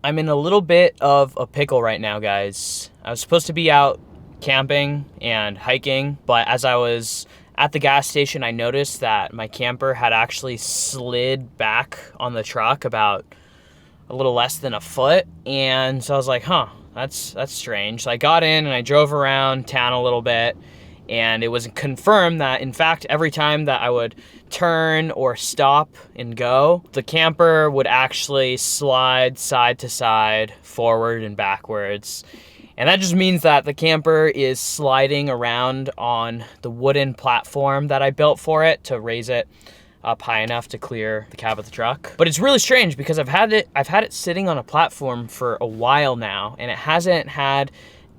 I'm in a little bit of a pickle right now, guys. I was supposed to be out camping and hiking, but as I was at the gas station, I noticed that my camper had actually slid back on the truck about a little less than a foot. And so I was like, huh, that's strange. So I got in and I drove around town a little bit, and it was confirmed that, in fact, every time that I would turn or stop and go, the camper would actually slide side to side, forward and backwards. And that just means that the camper is sliding around on the wooden platform that I built for it to raise it up high enough to clear the cab of the truck. But it's really strange because I've had it sitting on a platform for a while now, and it hasn't had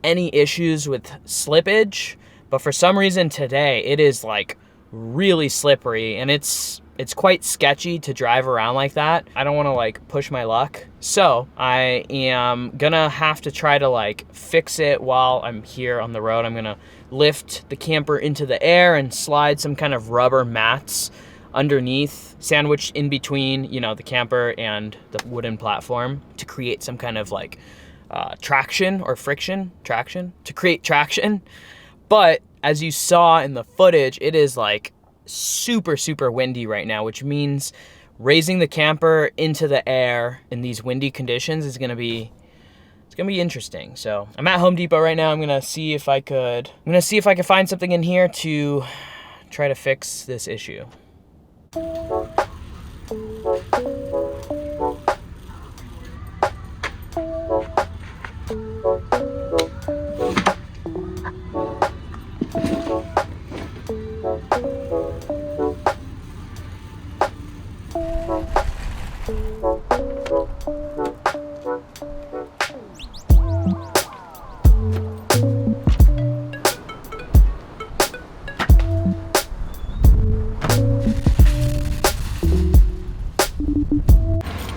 any issues with slippage. But for some reason today, it is like really slippery, and it's quite sketchy to drive around like that. I don't want to like push my luck. So I am gonna have to try to like fix it while I'm here on the road. I'm gonna lift the camper into the air and slide some kind of rubber mats underneath, sandwiched in between, you know, the camper and the wooden platform to create some kind of like traction to create traction. But as you saw in the footage, it is like super, super windy right now, which means raising the camper into the air in these windy conditions is gonna be interesting. So I'm at Home Depot right now. I'm gonna see if I could find something in here to try to fix this issue.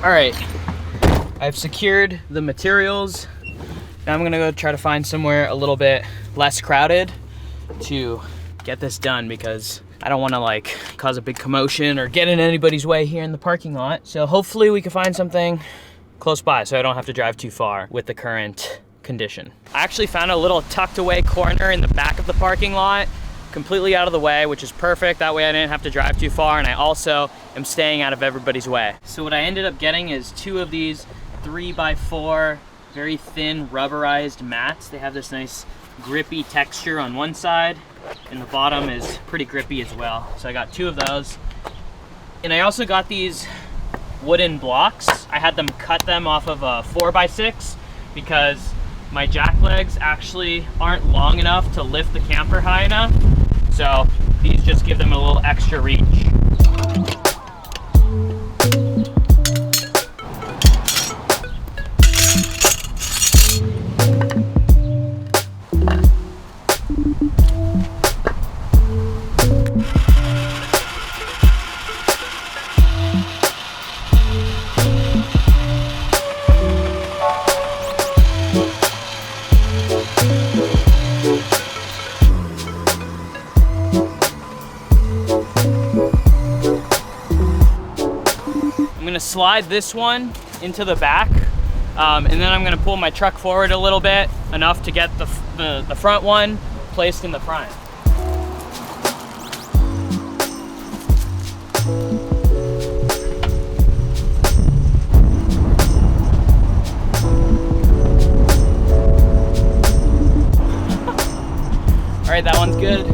All right, I've secured the materials. Now I'm gonna go try to find somewhere a little bit less crowded to get this done, because I don't wanna like cause a big commotion or get in anybody's way here in the parking lot. So hopefully we can find something close by so I don't have to drive too far with the current condition. I actually found a little tucked away corner in the back of the parking lot, completely out of the way, which is perfect. That way I didn't have to drive too far, and I also am staying out of everybody's way. So what I ended up getting is 2 of these 3x4 very thin rubberized mats. They have this nice grippy texture on one side, and the bottom is pretty grippy as well. So I got 2 of those. And I also got these wooden blocks. I had them cut them off of a 4x6 because my jack legs actually aren't long enough to lift the camper high enough. So these just give them a little extra reach. I'm gonna slide this one into the back, and then I'm gonna pull my truck forward a little bit, enough to get the front one placed in the front. All right, that one's good.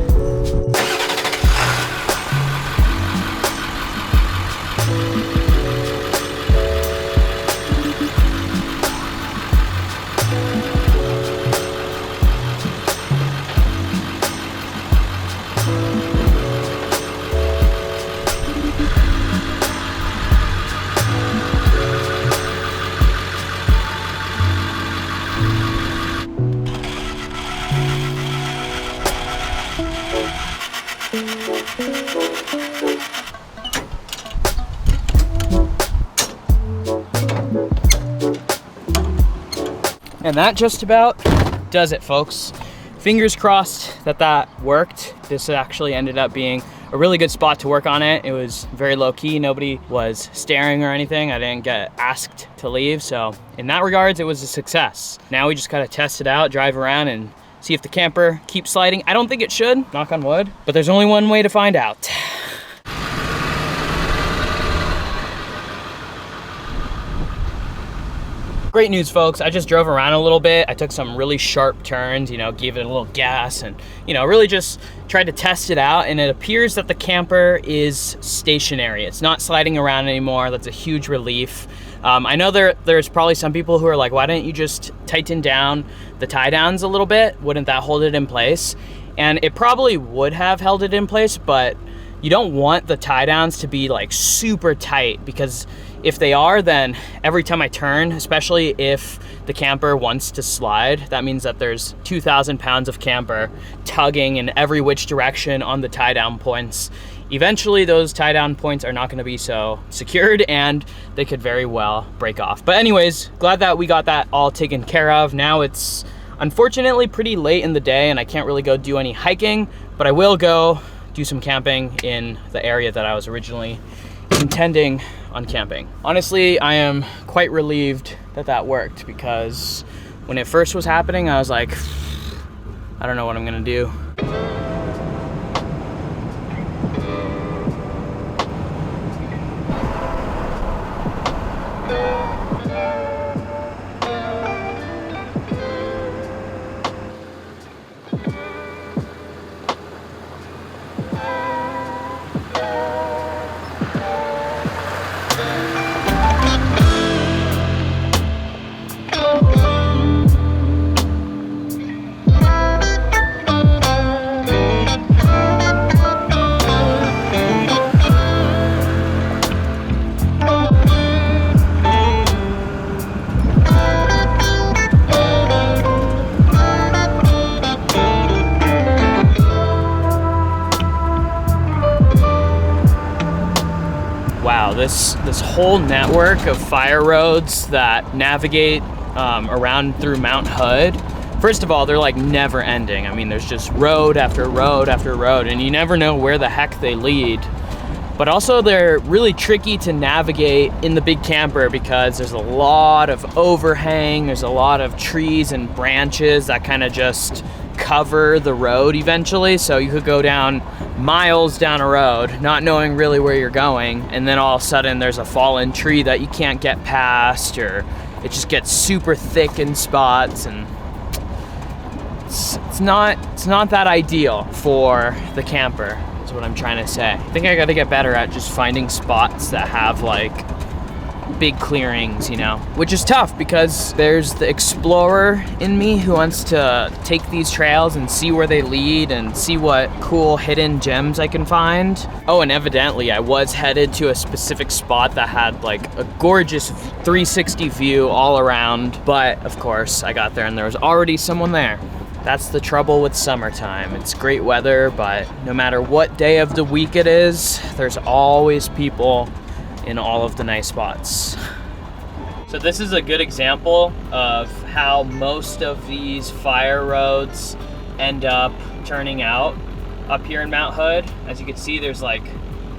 And that just about does it, folks. Fingers crossed that that worked. This actually ended up being a really good spot to work on it. It was very low key. Nobody was staring or anything. I didn't get asked to leave. So in that regards, it was a success. Now we just gotta test it out, drive around and see if the camper keeps sliding. I don't think it should, knock on wood, but there's only one way to find out. Great news, folks. I just drove around a little bit. I took some really sharp turns, you know, gave it a little gas and, you know, really just tried to test it out. And it appears that the camper is stationary. It's not sliding around anymore. That's a huge relief. I know there's probably some people who are like, why didn't you just tighten down the tie downs a little bit? Wouldn't that hold it in place? And it probably would have held it in place, but you don't want the tie downs to be like super tight, because if they are, then every time I turn, especially if the camper wants to slide, that means that there's 2,000 pounds of camper tugging in every which direction on the tie down points. Eventually those tie down points are not gonna be so secured and they could very well break off. But anyways, glad that we got that all taken care of. Now it's unfortunately pretty late in the day and I can't really go do any hiking, but I will go do some camping in the area that I was originally intending on camping. Honestly, I am quite relieved that that worked, because when it first was happening, I was like, I don't know what I'm gonna do. Wow, this whole network of fire roads that navigate around through Mount Hood, first of all, they're like never ending. I mean, there's just road after road after road, and you never know where the heck they lead. But also they're really tricky to navigate in the big camper, because there's a lot of overhang, there's a lot of trees and branches that kind of just cover the road eventually. So you could go down miles down a road not knowing really where you're going, and then all of a sudden there's a fallen tree that you can't get past, or it just gets super thick in spots, and it's not that ideal for the camper, is what I'm trying to say. I think I got to get better at just finding spots that have like big clearings, you know, which is tough because there's the explorer in me who wants to take these trails and see where they lead and see what cool hidden gems I can find. Oh, and evidently I was headed to a specific spot that had like a gorgeous 360 view all around, but of course I got there and there was already someone there. That's the trouble with summertime. It's great weather, but no matter what day of the week it is, there's always people in all of the nice spots. So this is a good example of how most of these fire roads end up turning out up here in Mount Hood. As you can see, there's like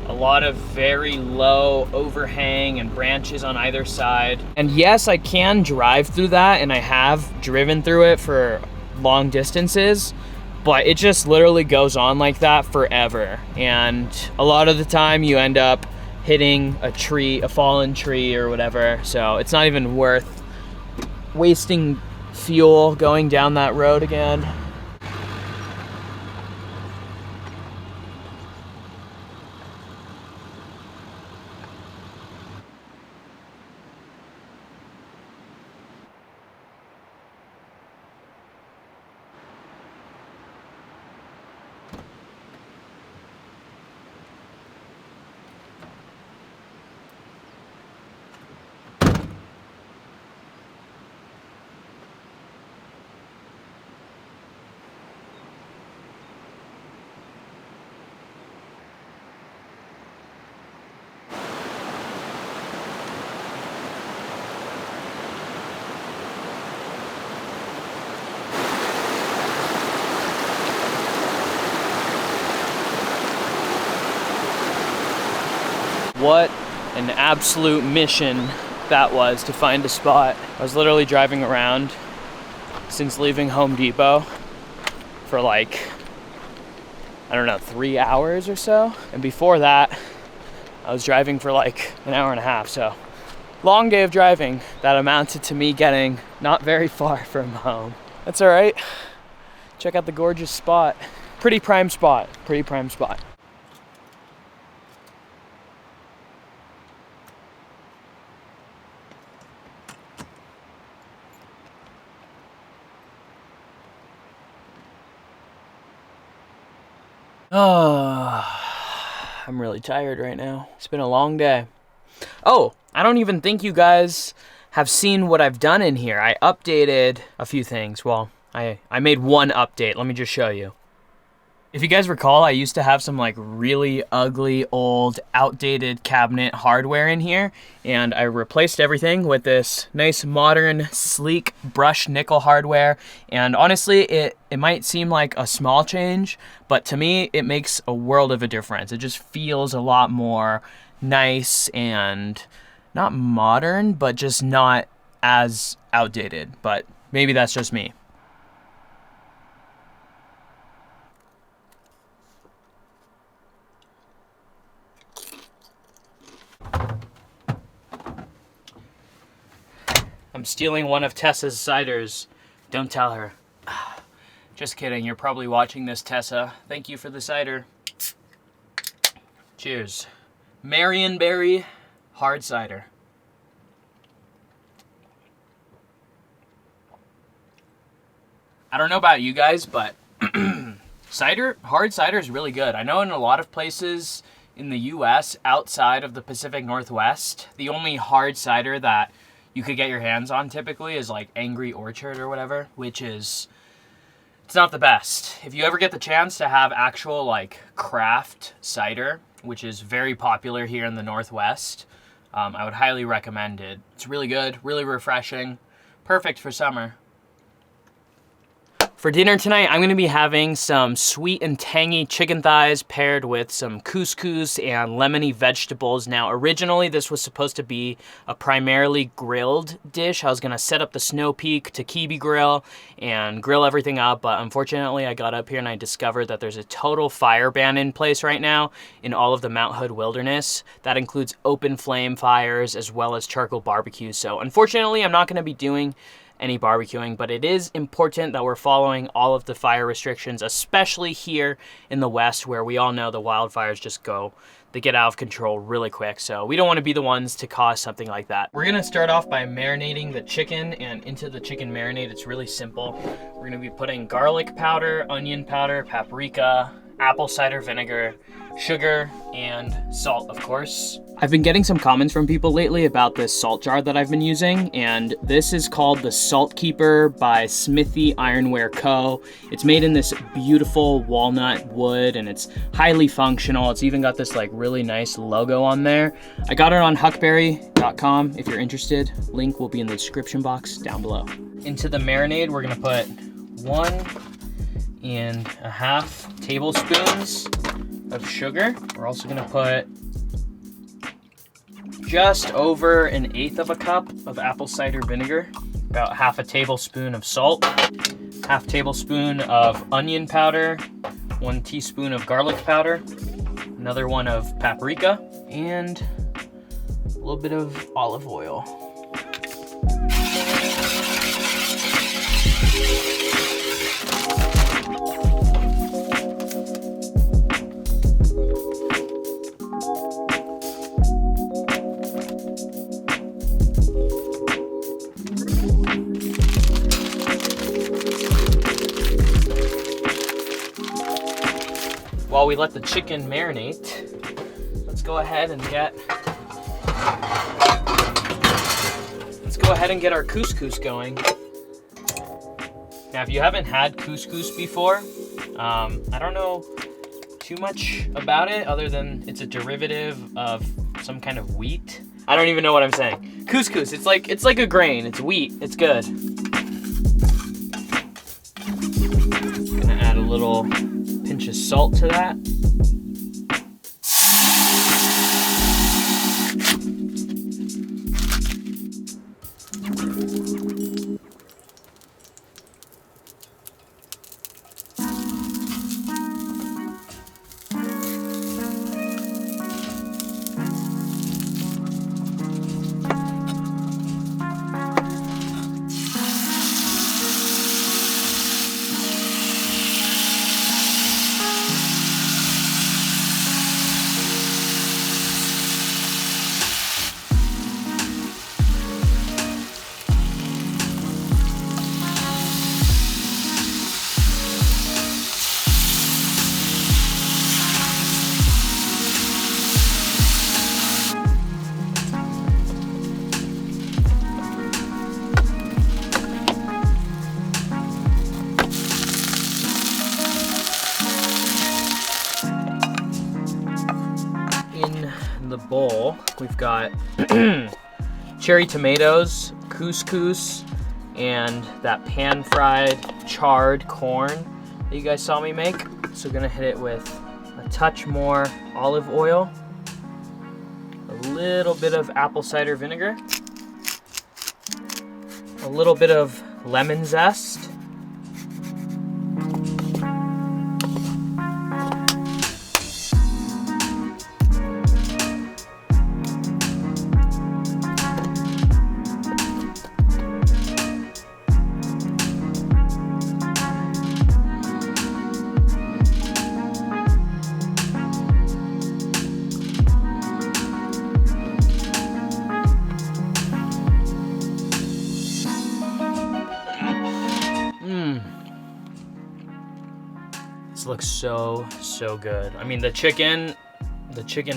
a lot of very low overhang and branches on either side. And yes, I can drive through that, and I have driven through it for long distances, but it just literally goes on like that forever. And a lot of the time you end up hitting a tree, a fallen tree or whatever. So it's not even worth wasting fuel going down that road again. What an absolute mission that was to find a spot. I was literally driving around since leaving Home Depot for like, I don't know, 3 hours or so. And before that, I was driving for like an hour and a half. So long day of driving that amounted to me getting not very far from home. That's all right. Check out the gorgeous spot. Pretty prime spot, pretty prime spot. Oh, I'm really tired right now. It's been a long day. Oh, I don't even think you guys have seen what I've done in here. I updated a few things. Well, I made one update. Let me just show you. If you guys recall, I used to have some like really ugly, old, outdated cabinet hardware in here, and I replaced everything with this nice, modern, sleek brushed nickel hardware. And honestly, it might seem like a small change, but to me, it makes a world of a difference. It just feels a lot more nice and not modern, but just not as outdated. But maybe that's just me. I'm stealing one of Tessa's ciders. Don't tell her. Just kidding. You're probably watching this, Tessa. Thank you for the cider. Cheers. Marionberry hard cider. I don't know about you guys, but hard cider is really good. I know in a lot of places in the US outside of the Pacific Northwest, the only hard cider that you could get your hands on typically is like Angry Orchard or whatever, which is, it's not the best. If you ever get the chance to have actual like craft cider, which is very popular here in the Northwest, I would highly recommend it. It's really good, really refreshing, perfect for summer. For dinner tonight, I'm gonna be having some sweet and tangy chicken thighs paired with some couscous and lemony vegetables. Now, originally this was supposed to be a primarily grilled dish. I was gonna set up the Snow Peak Takibi grill and grill everything up, but unfortunately I got up here and I discovered that there's a total fire ban in place right now in all of the Mount Hood wilderness. That includes open flame fires as well as charcoal barbecues. So unfortunately, I'm not gonna be doing any barbecuing, but it is important that we're following all of the fire restrictions, especially here in the West, where we all know the wildfires they get out of control really quick. So we don't want to be the ones to cause something like that. We're gonna start off by marinating the chicken, and into the chicken marinade, it's really simple. We're gonna be putting garlic powder, onion powder, paprika, apple cider vinegar, sugar, and salt, of course. I've been getting some comments from people lately about this salt jar that I've been using, and this is called the Salt Keeper by Smithy Ironware Co. It's made in this beautiful walnut wood, and it's highly functional. It's even got this like really nice logo on there. I got it on huckberry.com if you're interested. Link will be in the description box down below. Into the marinade, we're gonna put 1.5 tablespoons of sugar. We're also gonna put just over 1/8 of a cup of apple cider vinegar, about 1/2 tablespoon of salt, 1/2 tablespoon of onion powder, 1 teaspoon of garlic powder, another one of paprika, and a little bit of olive oil. While we let the chicken marinate, let's go ahead and get our couscous going. Now, if you haven't had couscous before, I don't know too much about it other than it's a derivative of some kind of wheat. I don't even know what I'm saying. Couscous, it's like a grain. It's wheat. It's good. Gonna add a little pinch of salt to that. the bowl, we've got cherry tomatoes, couscous, and that pan-fried charred corn that you guys saw me make. So gonna hit it with a touch more olive oil, a little bit of apple cider vinegar, a little bit of lemon zest, This looks so good. I mean, the chicken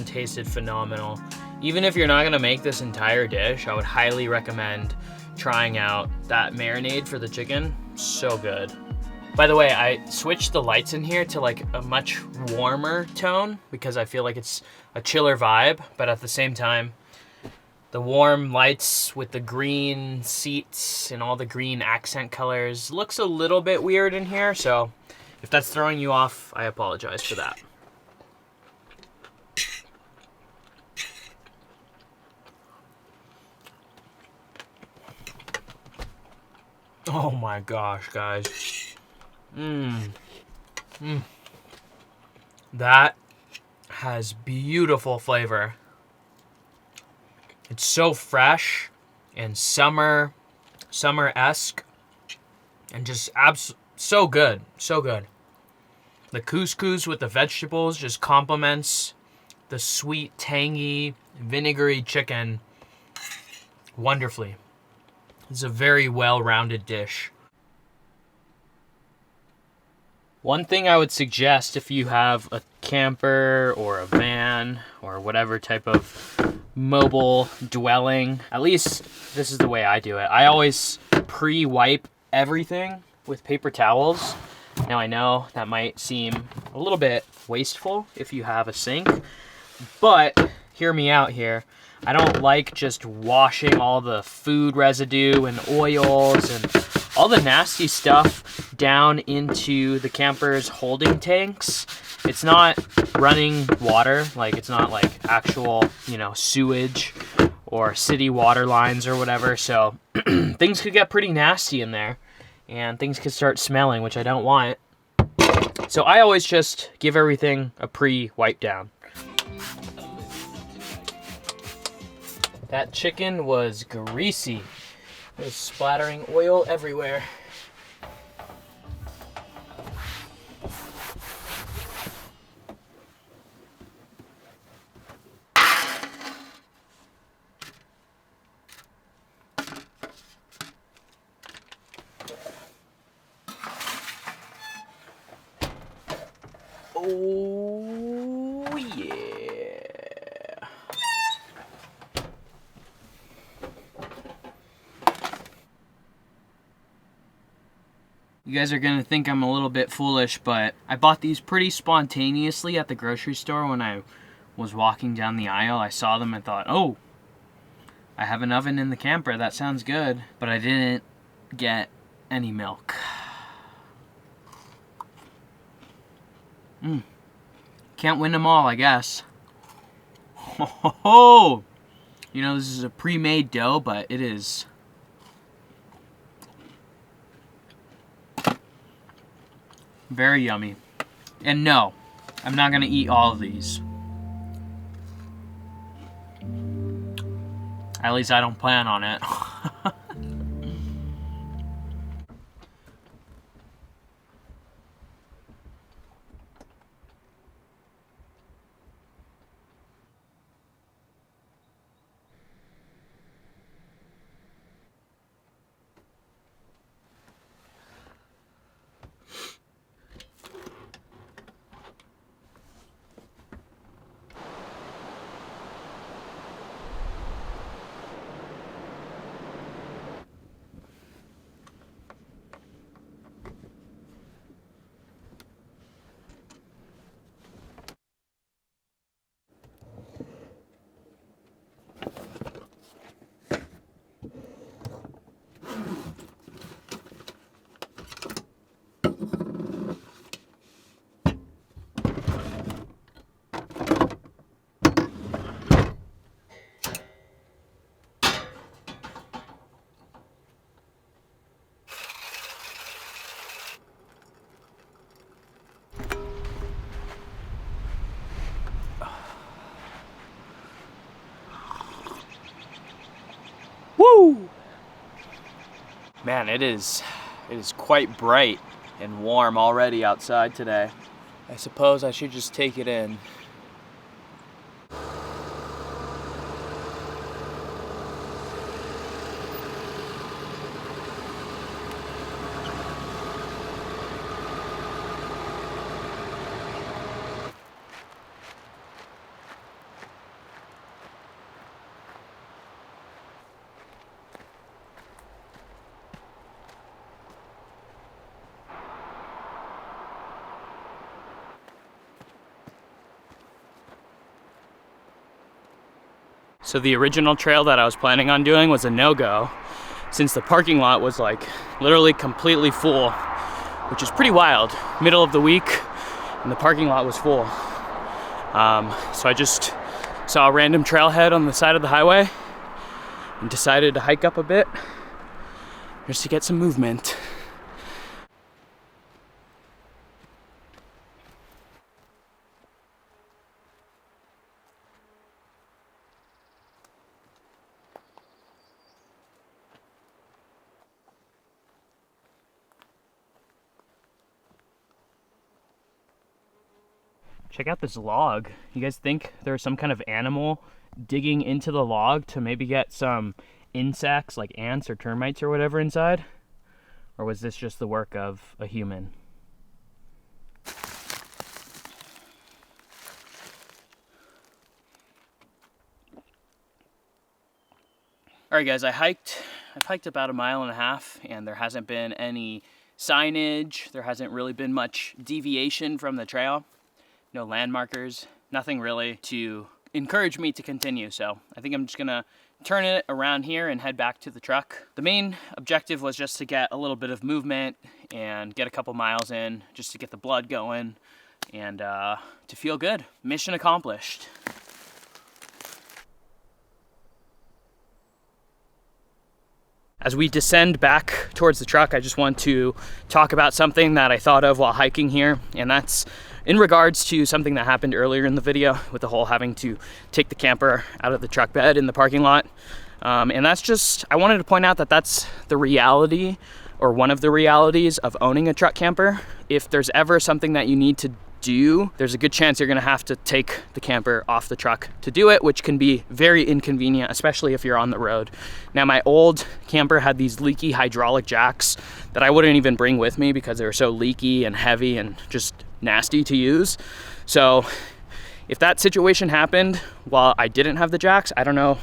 tasted phenomenal. Even if you're not gonna make this entire dish, I would highly recommend trying out that marinade for the chicken. So good. By the way, I switched the lights in here to like a much warmer tone because I feel like it's a chiller vibe, but at the same time, the warm lights with the green seats and all the green accent colors looks a little bit weird in here, so if that's throwing you off, I apologize for that. Oh my gosh, guys. That has beautiful flavor. It's so fresh and summer-esque and just so good, so good. The couscous with the vegetables just complements the sweet, tangy, vinegary chicken wonderfully. It's a very well-rounded dish. One thing I would suggest if you have a camper or a van or whatever type of mobile dwelling, at least this is the way I do it. I always pre-wipe everything with paper towels. Now I know that might seem a little bit wasteful if you have a sink, but hear me out here. I don't like just washing all the food residue and oils and all the nasty stuff down into the camper's holding tanks. It's not running water, like it's not like actual, sewage or city water lines or whatever. So things could get pretty nasty in there and things could start smelling, which I don't want. So I always just give everything a pre-wipe down. That chicken was greasy. It was splattering oil everywhere. Oh yeah. You guys are gonna think I'm a little bit foolish, but I bought these pretty spontaneously at the grocery store when I was walking down the aisle. I saw them and thought, oh, I have an oven in the camper, that sounds good. But I didn't get any milk. Can't win them all, I guess. Ho! This is a pre-made dough, but it is very yummy. And no, I'm not gonna eat all of these. At least I don't plan on it. Woo! Man, it is quite bright and warm already outside today. I suppose I should just take it in. So the original trail that I was planning on doing was a no-go, since the parking lot was like literally completely full, which is pretty wild. Middle of the week and the parking lot was full. So I just saw a random trailhead on the side of the highway and decided to hike up a bit just to get some movement. Check out this log. You guys think there's some kind of animal digging into the log to maybe get some insects like ants or termites or whatever inside? Or was this just the work of a human? All right guys, I've hiked about 1.5 miles and there hasn't been any signage. There hasn't really been much deviation from the trail. No landmarkers, nothing really to encourage me to continue. So I think I'm just gonna turn it around here and head back to the truck. The main objective was just to get a little bit of movement and get a couple miles in, just to get the blood going and to feel good. Mission accomplished. As we descend back towards the truck, I just want to talk about something that I thought of while hiking here, and that's in regards to something that happened earlier in the video with the whole having to take the camper out of the truck bed in the parking lot. And that's just, I wanted to point out that that's the reality, or one of the realities of owning a truck camper. If there's ever something that you need to do, there's a good chance you're gonna have to take the camper off the truck to do it, which can be very inconvenient, especially if you're on the road. Now, my old camper had these leaky hydraulic jacks that I wouldn't even bring with me because they were so leaky and heavy and just nasty to use. So if that situation happened while I didn't have the jacks, I don't know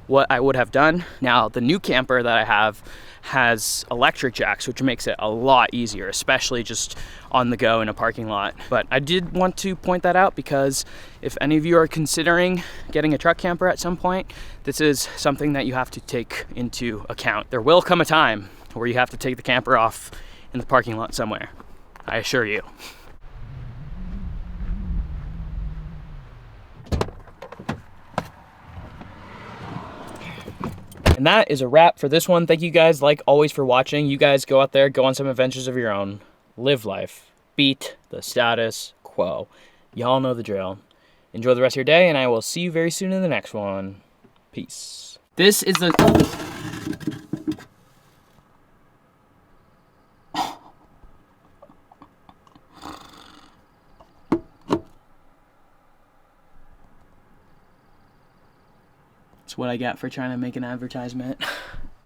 what I would have done. Now, the new camper that I have has electric jacks, which makes it a lot easier, especially just on the go in a parking lot. But I did want to point that out because if any of you are considering getting a truck camper at some point, this is something that you have to take into account. There will come a time where you have to take the camper off in the parking lot somewhere, I assure you. And that is a wrap for this one. Thank you guys, like always, for watching. You guys go out there, go on some adventures of your own. Live life. Beat the status quo. Y'all know the drill. Enjoy the rest of your day, and I will see you very soon in the next one. Peace. This is the... It's what I got for trying to make an advertisement.